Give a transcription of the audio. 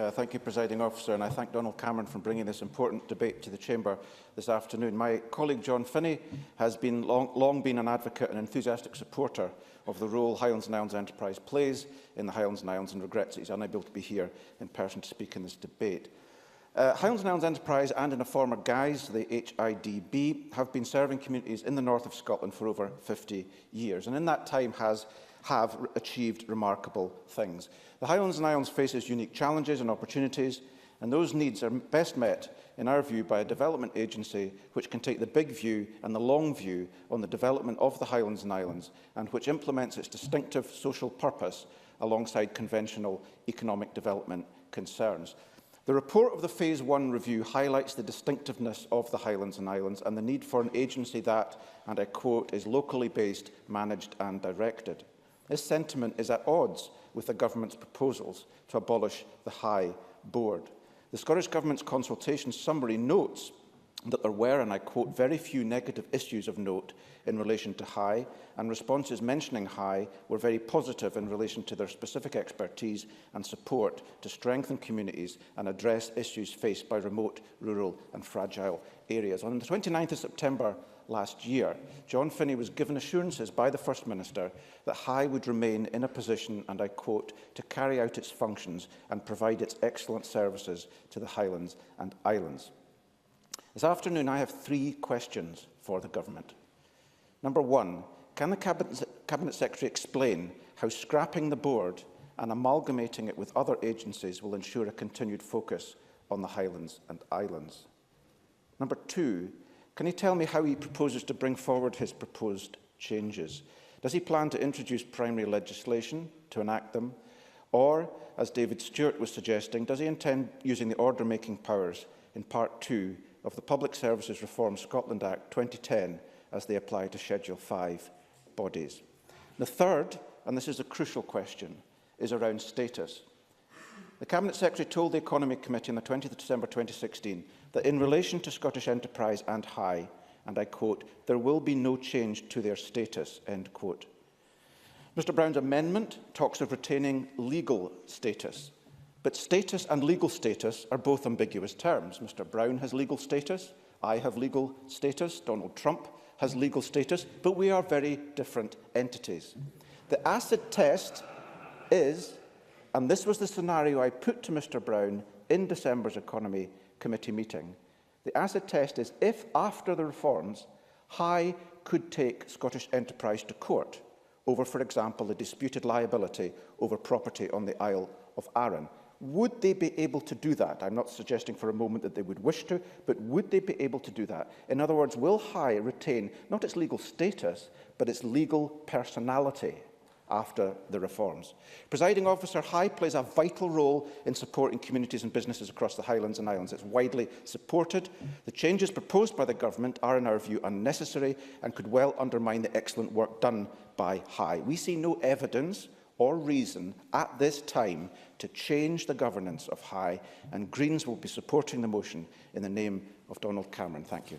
Thank you, Presiding Officer, and I thank Donald Cameron for bringing this important debate to the Chamber this afternoon. My colleague John Finney has long been an advocate and enthusiastic supporter of the role Highlands and Islands Enterprise plays in the Highlands and Islands and regrets that he is unable to be here in person to speak in this debate. Highlands and Islands Enterprise and in a former guise, the HIDB, have been serving communities in the north of Scotland for over 50 years, and in that time have achieved remarkable things. The Highlands and Islands faces unique challenges and opportunities, and those needs are best met, in our view, by a development agency which can take the big view and the long view on the development of the Highlands and Islands, and which implements its distinctive social purpose alongside conventional economic development concerns. The report of the Phase 1 review highlights the distinctiveness of the Highlands and Islands and the need for an agency that, and I quote, is locally based, managed and directed. This sentiment is at odds with the Government's proposals to abolish the High Board. The Scottish Government's consultation summary notes that there were, and I quote, very few negative issues of note in relation to High, and responses mentioning High were very positive in relation to their specific expertise and support to strengthen communities and address issues faced by remote, rural and fragile areas. On the 29th of September last year, John Finney was given assurances by the First Minister that High would remain in a position, and I quote, to carry out its functions and provide its excellent services to the Highlands and Islands. This afternoon, I have three questions for the Government. Number one, can the Cabinet Secretary explain how scrapping the board and amalgamating it with other agencies will ensure a continued focus on the Highlands and Islands? Number two, can he tell me how he proposes to bring forward his proposed changes? Does he plan to introduce primary legislation to enact them? Or, as David Stewart was suggesting, does he intend using the order-making powers in Part 2 of the Public Services Reform Scotland Act 2010 as they apply to Schedule 5 bodies? The third, and this is a crucial question, is around status. The Cabinet Secretary told the Economy Committee on the 20th of December 2016 that in relation to Scottish Enterprise and High, and I quote, there will be no change to their status, end quote. Mr Brown's amendment talks of retaining legal status, but status and legal status are both ambiguous terms. Mr Brown has legal status, I have legal status, Donald Trump has legal status, but we are very different entities. The acid test is, and this was the scenario I put to Mr Brown in December's Economy Committee meeting, the acid test is if, after the reforms, High could take Scottish Enterprise to court over, for example, a disputed liability over property on the Isle of Arran. Would they be able to do that? I'm not suggesting for a moment that they would wish to, but would they be able to do that? In other words, will High retain not its legal status, but its legal personality after the reforms? Presiding Officer, High plays a vital role in supporting communities and businesses across the Highlands and Islands. It's widely supported. The changes proposed by the Government are, in our view, unnecessary and could well undermine the excellent work done by High. We see no evidence or reason at this time to change the governance of High, and Greens will be supporting the motion in the name of Donald Cameron. Thank you.